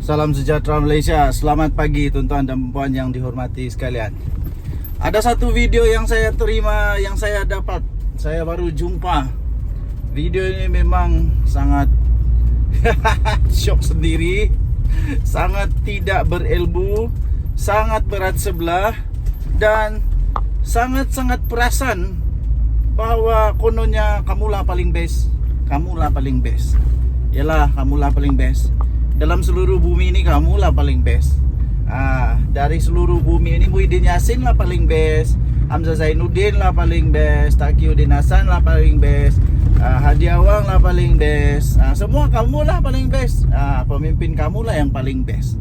Salam sejahtera Malaysia. Selamat pagi tuan-tuan dan puan yang dihormati sekalian. Ada satu video yang saya terima, yang saya dapat, saya baru jumpa. Video ini memang sangat syok sendiri, sangat tidak berilmu, sangat berat sebelah, dan sangat-sangat perasan bahawa kononnya kamulah paling best. Kamulah paling best. Yalah, kamulah paling best. Dalam seluruh bumi ini kamulah paling best. Dari seluruh bumi ini Muhyiddin Yassin lah paling best, Hamzah Zainuddin lah paling best, Taqiyuddin Hasan lah paling best, Hadi Awang lah paling best. Semua kamulah paling best. Pemimpin kamulah yang paling best.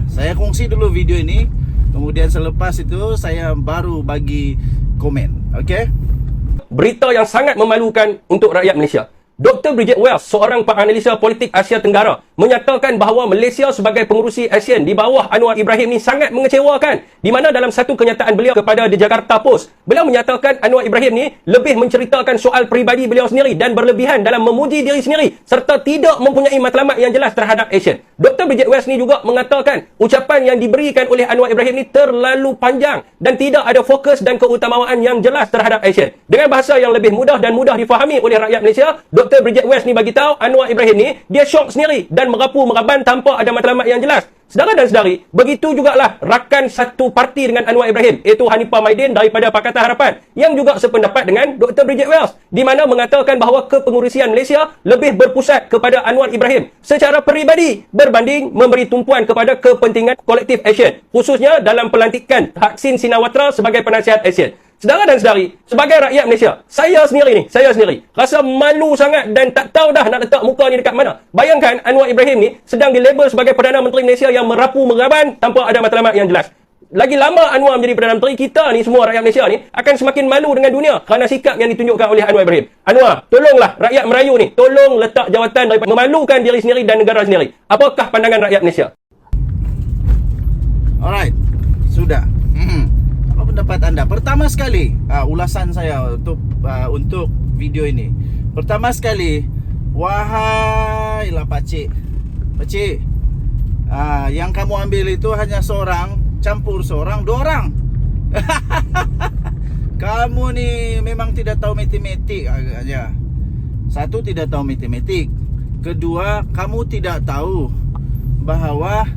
Saya kongsi dulu video ini, kemudian selepas itu saya baru bagi komen. Okey? Berita yang sangat memalukan untuk rakyat Malaysia. Dr. Bridget Wells, seorang penganalisa politik Asia Tenggara, menyatakan bahawa Malaysia sebagai pengurusi ASEAN di bawah Anwar Ibrahim ni sangat mengecewakan. Di mana dalam satu kenyataan beliau kepada The Jakarta Post, beliau menyatakan Anwar Ibrahim ni lebih menceritakan soal peribadi beliau sendiri dan berlebihan dalam memuji diri sendiri serta tidak mempunyai matlamat yang jelas terhadap ASEAN. Dr. Bridget Wells ni juga mengatakan ucapan yang diberikan oleh Anwar Ibrahim ni terlalu panjang dan tidak ada fokus dan keutamaan yang jelas terhadap ASEAN. Dengan bahasa yang lebih mudah dan mudah difahami oleh rakyat Malaysia, Dr. Bridget Wells ni bagi tahu Anwar Ibrahim ni dia syok sendiri dan merapu-meraban tanpa ada matlamat yang jelas. Saudara dan saudari, begitu jugalah rakan satu parti dengan Anwar Ibrahim, iaitu Hanifah Maidin daripada Pakatan Harapan, yang juga sependapat dengan Dr. Bridget Wells, di mana mengatakan bahawa kepengurusian Malaysia lebih berpusat kepada Anwar Ibrahim secara peribadi berbanding memberi tumpuan kepada kepentingan kolektif ASEAN, khususnya dalam pelantikan Thaksin Shinawatra sebagai penasihat ASEAN. Saudara dan saudari, sebagai rakyat Malaysia, saya sendiri rasa malu sangat dan tak tahu dah nak letak muka ni dekat mana. Bayangkan Anwar Ibrahim ni sedang dilabel sebagai Perdana Menteri Malaysia yang merapu-meraban tanpa ada matlamat yang jelas. Lagi lama Anwar menjadi Perdana Menteri, kita ni semua rakyat Malaysia ni akan semakin malu dengan dunia kerana sikap yang ditunjukkan oleh Anwar Ibrahim. Anwar, tolonglah rakyat Melayu ni, tolong letak jawatan daripada memalukan diri sendiri dan negara sendiri. Apakah pandangan rakyat Malaysia? Alright, sudah. Apa pendapat anda? Pertama sekali, ulasan saya untuk video ini. Pertama sekali, wahai lah pakcik, yang kamu ambil itu hanya seorang, campur seorang, dua orang. Kamu ni memang tidak tahu matematik aja. Satu, tidak tahu matematik. Kedua, kamu tidak tahu bahawa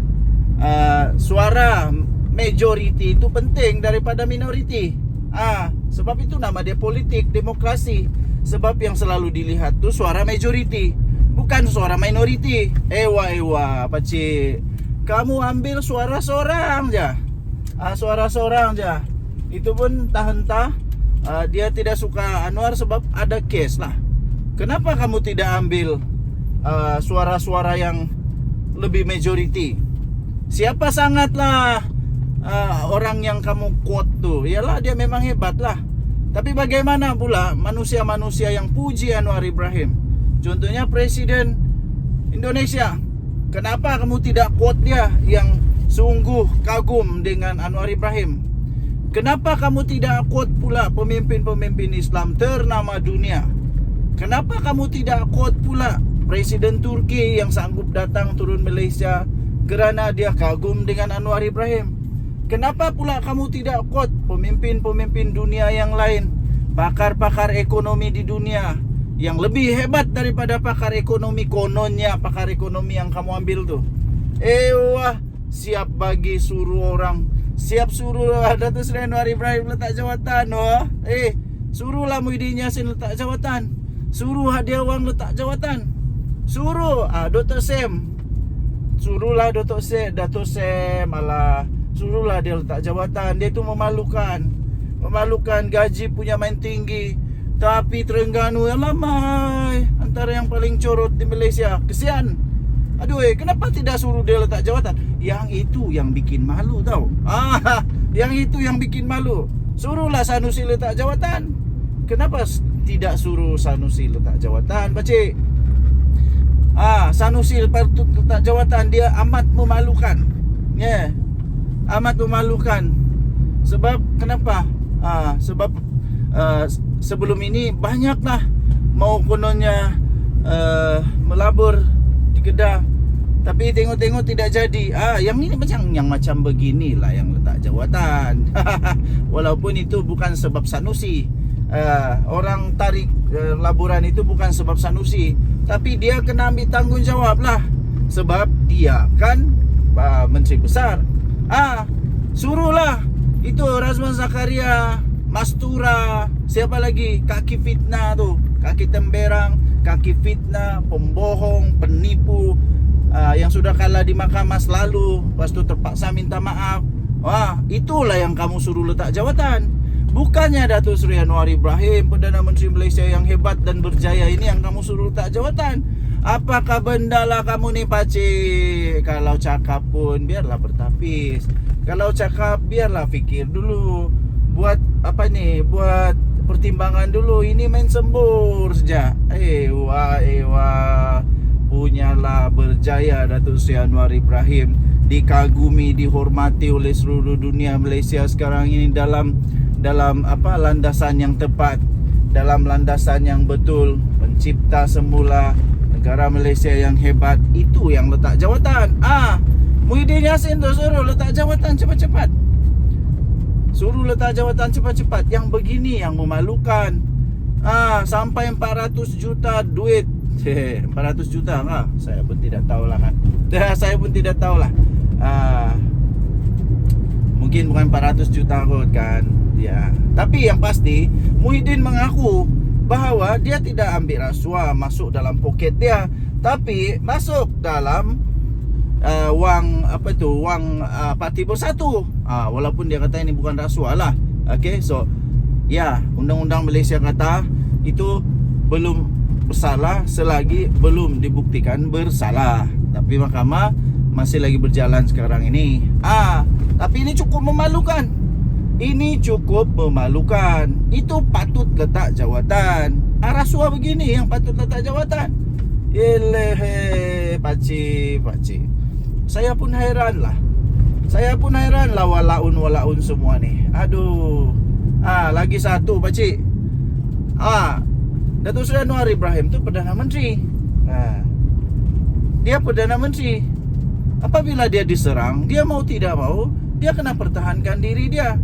suara majority itu penting daripada minority. Sebab itu nama dia politik demokrasi. Sebab yang selalu dilihat tu suara majority, bukan suara minority. Ewa pakcik, kamu ambil suara seorang je. Suara seorang je. Itu pun entah dia tidak suka Anwar sebab ada kes lah. Kenapa kamu tidak ambil suara-suara yang lebih majority? Siapa sangatlah orang yang kamu quote tu? Yalah, dia memang hebat lah. Tapi bagaimana pula manusia-manusia yang puji Anwar Ibrahim? Contohnya Presiden Indonesia. Kenapa kamu tidak quote dia yang sungguh kagum dengan Anwar Ibrahim? Kenapa kamu tidak quote pula pemimpin-pemimpin Islam ternama dunia? Kenapa kamu tidak quote pula Presiden Turki yang sanggup datang turun Malaysia kerana dia kagum dengan Anwar Ibrahim? Kenapa pula kamu tidak quote pemimpin-pemimpin dunia yang lain, pakar-pakar ekonomi di dunia yang lebih hebat daripada pakar ekonomi kononnya, pakar ekonomi yang kamu ambil tu? Siap bagi suruh orang, siap suruh Datuk Seri Anwar Ibrahim letak jawatan. Suruhlah Muhyiddin Yassin letak jawatan, suruh Hadi Awang letak jawatan, suruh Dr. Sam, suruhlah Datuk Sam, suruhlah dia letak jawatan. Dia tu memalukan, gaji punya main tinggi, tapi Terengganu alamai antara yang paling corot di Malaysia. Kesian. Kenapa tidak suruh dia letak jawatan? Yang itu yang bikin malu tau. Yang itu yang bikin malu. Suruhlah Sanusi letak jawatan. Kenapa tidak suruh Sanusi letak jawatan, pakcik? Sanusi letak jawatan, dia amat memalukan. Amat memalukan. Sebab kenapa? Sebab sebelum ini banyaklah mau kononnya melabur di Kedah, tapi Tapi tengok-tengok tidak jadi. Yang ini macam beginilah yang letak jawatan. Walaupun itu bukan sebab Sanusi. Orang tarik laburan itu bukan sebab Sanusi, tapi dia kena ambil tanggungjawab lah. Sebab dia kan Menteri Besar. Suruhlah itu Razman Zakaria, Mastura, siapa lagi, kaki fitnah tu, kaki temberang, kaki fitnah, pembohong, penipu, yang sudah kalah di mahkamah selalu, lepas tu terpaksa minta maaf. Itulah yang kamu suruh letak jawatan. Bukannya Datuk Seri Anwar Ibrahim, Perdana Menteri Malaysia yang hebat dan berjaya ini yang kamu suruh letak jawatan. Apakah benda lah kamu ni pakcik? Kalau cakap pun biarlah bertapis. Kalau cakap biarlah fikir dulu. Buat apa ni? Buat pertimbangan dulu. Ini main sembur saja. Punyalah berjaya Datuk Seri Anwar Ibrahim, dikagumi, dihormati oleh seluruh dunia. Malaysia sekarang ini dalam landasan yang tepat, dalam landasan yang betul, mencipta semula negara Malaysia yang hebat. Itu yang letak jawatan. Muhyiddin Yassin tu suruh letak jawatan cepat-cepat. Suruh letak jawatan cepat-cepat. Yang begini yang memalukan. Sampai 400 juta duit. 400 juta kah? Saya pun tidak tahulah kan. Saya pun tidak tahulah. Mungkin bukan 400 juta kot kan. Ya. Tapi yang pasti Muhyiddin mengaku bahawa dia tidak ambil rasuah masuk dalam poket dia, tapi masuk dalam wang Parti Bersatu. Walaupun dia kata ini bukan rasuah lah. Okay, so ya, undang-undang Malaysia kata itu belum bersalah selagi belum dibuktikan bersalah. Tapi mahkamah masih lagi berjalan sekarang ini. Tapi ini cukup memalukan. Ini cukup memalukan. Itu patut letak jawatan. Rasuah begini yang patut letak jawatan. Pakcik. Saya pun heran lah walaun semua ni. Aduh. Lagi satu pakcik. Datuk Seri Anwar Ibrahim tu Perdana Menteri. Dia Perdana Menteri. Apabila dia diserang, dia mau tidak mau, dia kena pertahankan diri dia.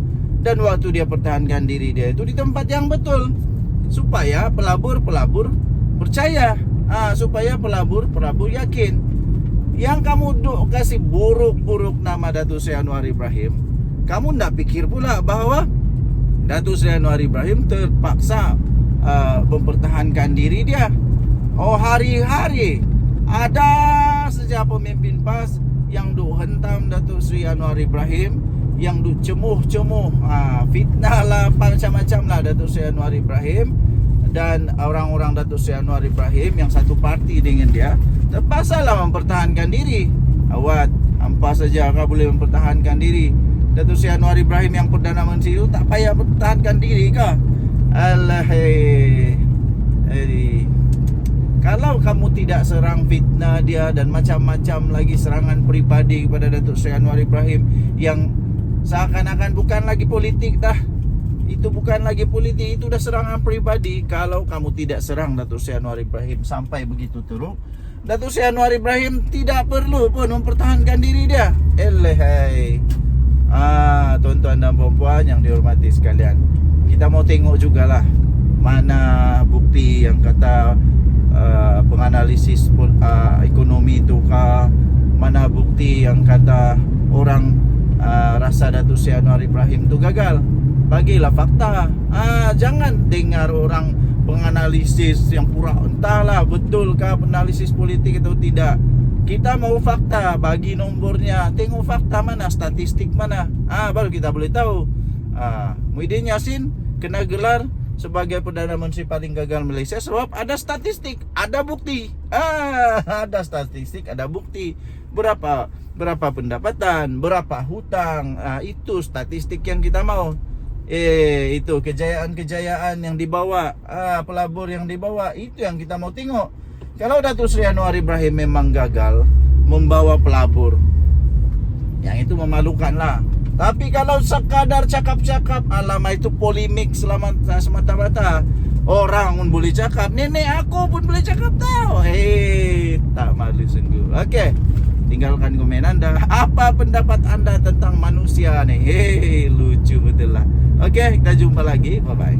Dan waktu dia pertahankan diri dia itu di tempat yang betul, supaya pelabur-pelabur percaya, supaya pelabur-pelabur yakin. Yang kamu kasih buruk-buruk nama Datuk Seri Anwar Ibrahim, kamu tak pikir pula bahawa Datuk Seri Anwar Ibrahim terpaksa mempertahankan diri dia. Hari-hari ada saja pemimpin PAS yang duk hentam Datuk Seri Anwar Ibrahim, yang duk cemuh-cemuh, fitnah lah, macam-macam lah Datuk Seri Anwar Ibrahim. Dan orang-orang Datuk Seri Anwar Ibrahim yang satu parti dengan dia terpaksa lah mempertahankan diri. Awat, hampa saja kau boleh mempertahankan diri. Datuk Seri Anwar Ibrahim yang Perdana Menteri itu tak payah mempertahankan diri kah? Kalau kamu tidak serang fitnah dia dan macam-macam lagi serangan peribadi kepada Datuk Seri Anwar Ibrahim yang seakan-akan bukan lagi politik dah. Itu bukan lagi politik, itu dah serangan peribadi. Kalau kamu tidak serang Datuk Seri Anwar Ibrahim sampai begitu teruk, Datuk Seri Anwar Ibrahim tidak perlu pun mempertahankan diri dia. Tuan-tuan dan puan-puan yang dihormati sekalian, kita mau tengok jugalah mana bukti yang kata penganalisis ekonomi itu kah, mana bukti yang kata orang rasa Datuk Seri Anwar Ibrahim tu gagal. Bagilah fakta. Jangan dengar orang penganalisis yang pura entahlah betulkah penalisis politik atau tidak. Kita mau fakta, bagi nombornya, tengok fakta mana, statistik mana, baru kita boleh tahu. Muhyiddin Yassin kena gelar sebagai Perdana Menteri paling gagal Malaysia sebab ada statistik, ada bukti. Ada statistik, ada bukti. Berapa pendapatan, berapa hutang, itu statistik yang kita mau. Itu kejayaan-kejayaan yang dibawa, pelabur yang dibawa, itu yang kita mau tengok. Kalau Datuk Seri Anwar Ibrahim memang gagal membawa pelabur, yang itu memalukan lah. Tapi kalau sekadar cakap-cakap, alamak itu polemik semata-mata. Orang pun boleh cakap, nenek aku pun boleh cakap tau. Tak malu sungguh. Okey, tinggalkan komen anda. Apa pendapat anda tentang manusia nih? Lucu betul lah. Oke, kita jumpa lagi. Bye bye.